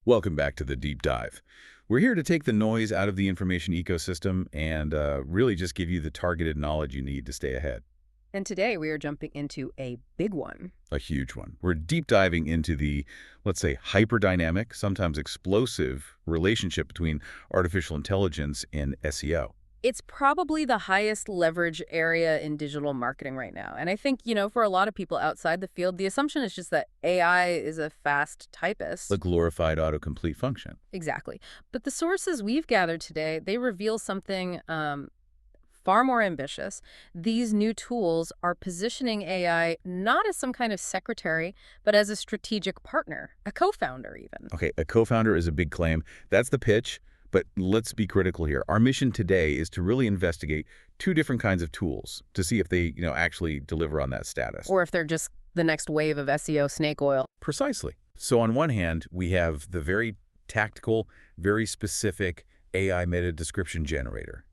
Welcome back to the Deep Dive. We're here to take the noise out of the information ecosystem and really just give you the targeted knowledge you need to stay ahead. And today we are jumping into a big one. A huge one. We're deep diving into the, let's say, hyperdynamic, sometimes explosive relationship between artificial intelligence and SEO. It's probably the highest leverage area in digital marketing right now. And I think, for a lot of people outside the field, the assumption is just that AI is a fast typist. The glorified autocomplete function. Exactly. But the sources we've gathered today, they reveal something far more ambitious. These new tools are positioning AI not as some kind of secretary, but as a strategic partner, a co-founder even. Okay, a co-founder is a big claim. That's the pitch. But let's be critical here. Our mission today is to really investigate two different kinds of tools to see if they, actually deliver on that status. Or if they're just the next wave of SEO snake oil. Precisely. So on one hand, we have the very tactical, very specific AI meta description generator.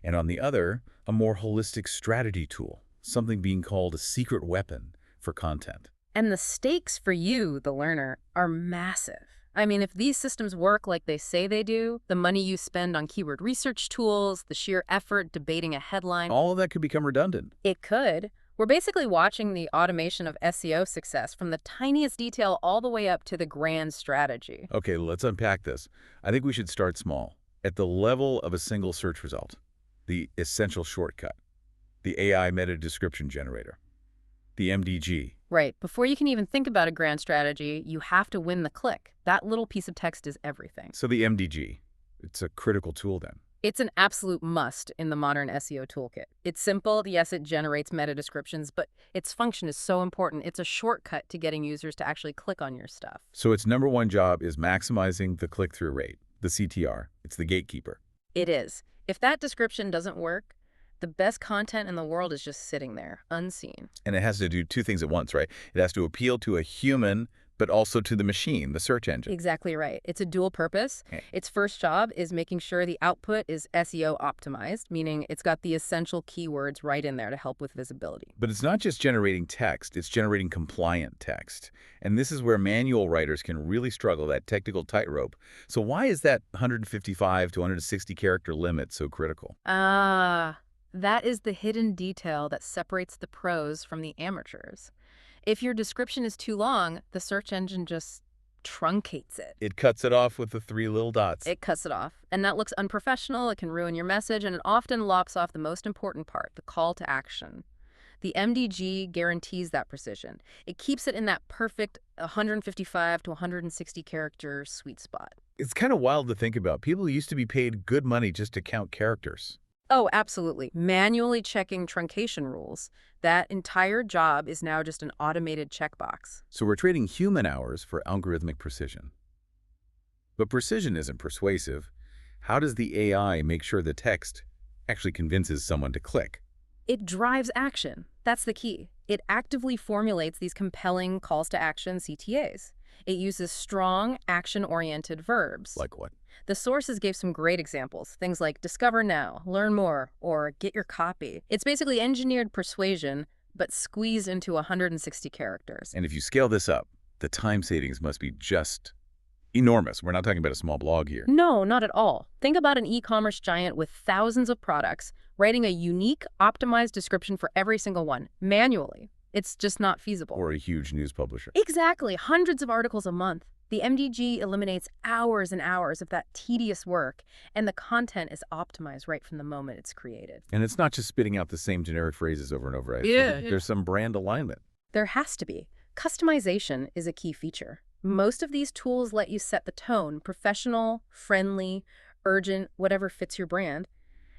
And on the other, a more holistic strategy tool, something being called a secret weapon for content. And the stakes for you, the learner, are massive. I mean, if these systems work like they say they do, the money you spend on keyword research tools, the sheer effort debating a headline, all of that could become redundant. It could. We're basically watching the automation of SEO success from the tiniest detail all the way up to the grand strategy. Okay, let's unpack this. I think we should start small, at the level of a single search result, the essential shortcut, the AI meta description generator, the MDG. Right. Before you can even think about a grand strategy, you have to win the click. That little piece of text is everything. So the MDG, it's a critical tool then. It's an absolute must in the modern SEO toolkit. It's simple. Yes, it generates meta descriptions, but its function is so important. It's a shortcut to getting users to actually click on your stuff. So its number one job is maximizing the click-through rate, the CTR. It's the gatekeeper. It is. If that description doesn't work, the best content in the world is just sitting there, unseen. And it has to do two things at once, right? It has to appeal to a human, but also to the machine, the search engine. Exactly right. It's a dual purpose. Okay. Its first job is making sure the output is SEO optimized, meaning it's got the essential keywords right in there to help with visibility. But it's not just generating text, it's generating compliant text. And this is where manual writers can really struggle, that technical tightrope. So why is that 155 to 160 character limit so critical? That is the hidden detail that separates the pros from the amateurs. If your description is too long, the search engine just truncates it. It cuts it off with the three little dots. It cuts it off. And that looks unprofessional, it can ruin your message, and it often lops off the most important part, the call to action. The MDG guarantees that precision. It keeps it in that perfect 155 to 160 character sweet spot. It's kind of wild to think about. People used to be paid good money just to count characters. Oh, absolutely. Manually checking truncation rules. That entire job is now just an automated checkbox. So we're trading human hours for algorithmic precision. But precision isn't persuasive. How does the AI make sure the text actually convinces someone to click? It drives action. That's the key. It actively formulates these compelling calls to action, CTAs. It uses strong, action-oriented verbs. Like what? The sources gave some great examples, things like discover now, learn more, or get your copy. It's basically engineered persuasion, but squeezed into 160 characters. And if you scale this up, the time savings must be just enormous. We're not talking about a small blog here. No, not at all. Think about an e-commerce giant with thousands of products, writing a unique, optimized description for every single one, manually. It's just not feasible. Or a huge news publisher. Exactly. Hundreds of articles a month. The MDG eliminates hours and hours of that tedious work, and the content is optimized right from the moment it's created. And it's not just spitting out the same generic phrases over and over. Right? Yeah. There's some brand alignment. There has to be. Customization is a key feature. Most of these tools let you set the tone, professional, friendly, urgent, whatever fits your brand.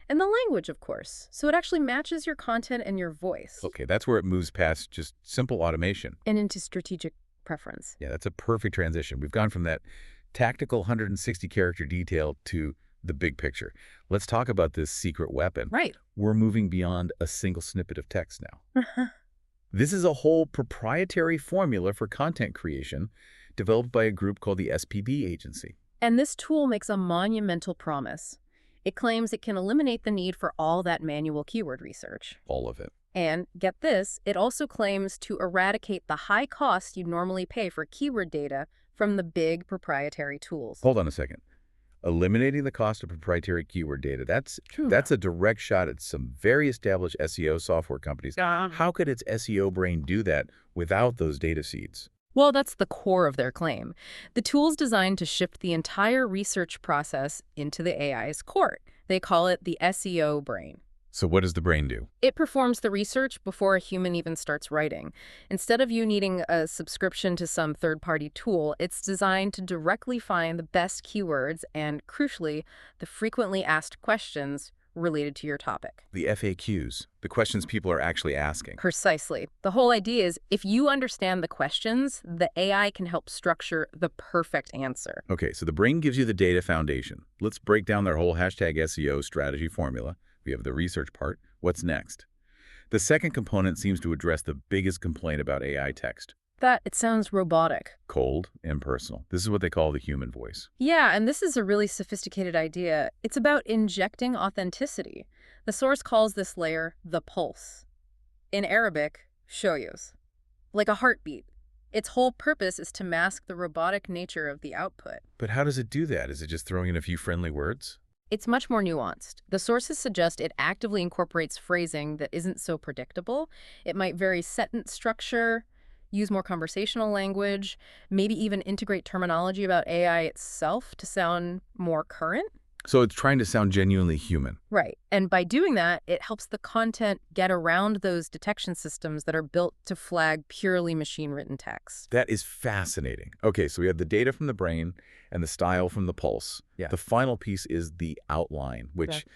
And the language, of course, so it actually matches your content and your voice. Okay, that's where it moves past just simple automation. And into strategic preference. Yeah, that's a perfect transition. We've gone from that tactical 160 character detail to the big picture. Let's talk about this secret weapon. Right. We're moving beyond a single snippet of text now. This is a whole proprietary formula for content creation developed by a group called the SPB Agency. And this tool makes a monumental promise. It claims it can eliminate the need for all that manual keyword research. All of it. And, get this, it also claims to eradicate the high cost you normally pay for keyword data from the big proprietary tools. Hold on a second. Eliminating the cost of proprietary keyword data, True. that's a direct shot at some very established SEO software companies. How could its SEO brain do that without those data seeds? Well, that's the core of their claim. The tool's designed to shift the entire research process into the AI's court. They call it the SEO brain. So what does the brain do? It performs the research before a human even starts writing. Instead of you needing a subscription to some third-party tool, it's designed to directly find the best keywords and, crucially, the frequently asked questions related to your topic. The FAQs, the questions people are actually asking. Precisely. The whole idea is if you understand the questions, the AI can help structure the perfect answer. Okay, so the brain gives you the data foundation. Let's break down their whole #SEO strategy formula. We have the research part. What's next? The second component seems to address the biggest complaint about AI text. That it sounds robotic. Cold, impersonal. This is what they call the human voice. Yeah, and this is a really sophisticated idea. It's about injecting authenticity. The source calls this layer the pulse. In Arabic, shoyos, like a heartbeat. Its whole purpose is to mask the robotic nature of the output. But how does it do that? Is it just throwing in a few friendly words? It's much more nuanced. The sources suggest it actively incorporates phrasing that isn't so predictable. It might vary sentence structure, use more conversational language, maybe even integrate terminology about AI itself to sound more current. So it's trying to sound genuinely human. Right. And by doing that, it helps the content get around those detection systems that are built to flag purely machine-written text. That is fascinating. Okay, so we have the data from the brain and the style from the pulse. Yeah. The final piece is the outline, which Exactly.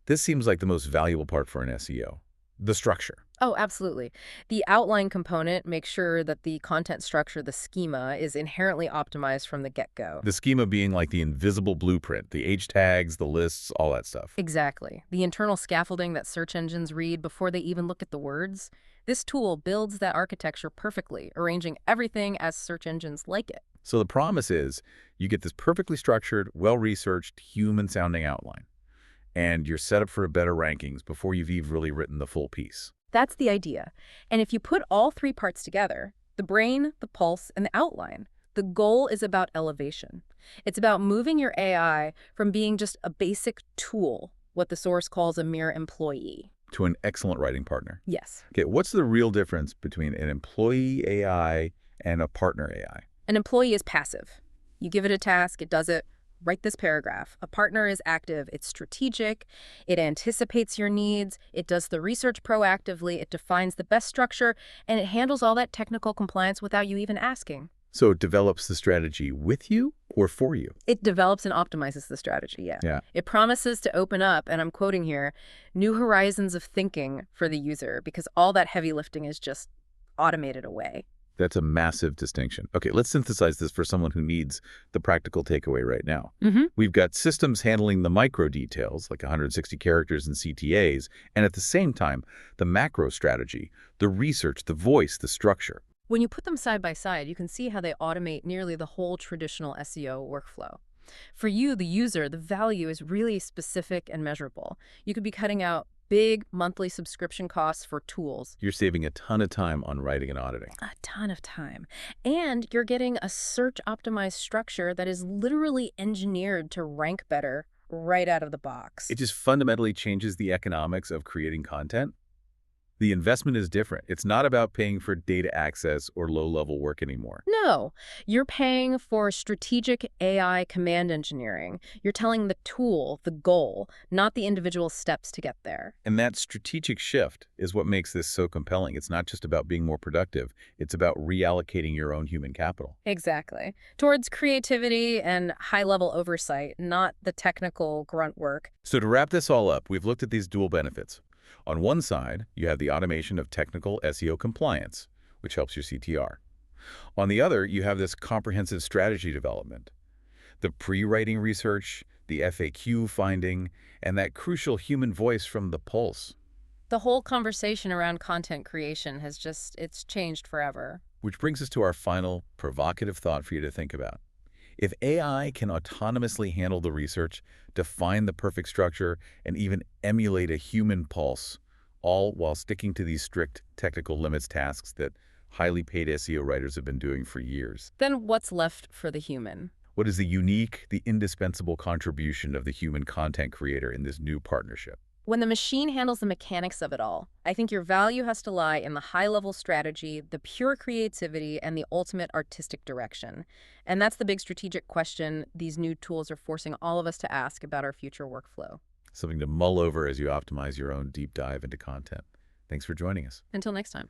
this seems like the most valuable part for an SEO. The structure. Oh, absolutely. The outline component makes sure that the content structure, the schema, is inherently optimized from the get-go. The schema being like the invisible blueprint, the H tags, the lists, all that stuff. Exactly. The internal scaffolding that search engines read before they even look at the words. This tool builds that architecture perfectly, arranging everything as search engines like it. So the promise is you get this perfectly structured, well-researched, human-sounding outline. And you're set up for better rankings before you've even really written the full piece. That's the idea. And if you put all three parts together, the brain, the pulse, and the outline, the goal is about elevation. It's about moving your AI from being just a basic tool, what the source calls a mere employee. To an excellent writing partner. Yes. Okay, what's the real difference between an employee AI and a partner AI? An employee is passive. You give it a task, it does it. Write this paragraph. A partner is active. It's strategic. It anticipates your needs. It does the research proactively. It defines the best structure, and it handles all that technical compliance without you even asking. So it develops the strategy with you or for you? It develops and optimizes the strategy, yeah. Yeah. It promises to open up, and I'm quoting here, new horizons of thinking for the user because all that heavy lifting is just automated away. That's a massive distinction. Okay, let's synthesize this for someone who needs the practical takeaway right now. We've got systems handling the micro details, like 160 characters and CTAs, and at the same time, the macro strategy, the research, the voice, the structure. When you put them side by side, you can see how they automate nearly the whole traditional SEO workflow. For you, the user, the value is really specific and measurable. You could be cutting out big monthly subscription costs for tools. You're saving a ton of time on writing and auditing. A ton of time. And you're getting a search-optimized structure that is literally engineered to rank better right out of the box. It just fundamentally changes the economics of creating content. The investment is different. It's not about paying for data access or low-level work anymore. No, you're paying for strategic AI command engineering. You're telling the tool the goal, not the individual steps to get there. And that strategic shift is what makes this so compelling. It's not just about being more productive. It's about reallocating your own human capital. Exactly. Towards creativity and high-level oversight, not the technical grunt work. So to wrap this all up, we've looked at these dual benefits. On one side, you have the automation of technical SEO compliance, which helps your CTR. On the other, you have this comprehensive strategy development, the pre-writing research, the FAQ finding, and that crucial human voice from the pulse. The whole conversation around content creation it's changed forever. Which brings us to our final provocative thought for you to think about. If AI can autonomously handle the research, define the perfect structure, and even emulate a human pulse, all while sticking to these strict technical limits tasks that highly paid SEO writers have been doing for years. Then what's left for the human? What is the unique, the indispensable contribution of the human content creator in this new partnership? When the machine handles the mechanics of it all, I think your value has to lie in the high-level strategy, the pure creativity, and the ultimate artistic direction. And that's the big strategic question these new tools are forcing all of us to ask about our future workflow. Something to mull over as you optimize your own deep dive into content. Thanks for joining us. Until next time.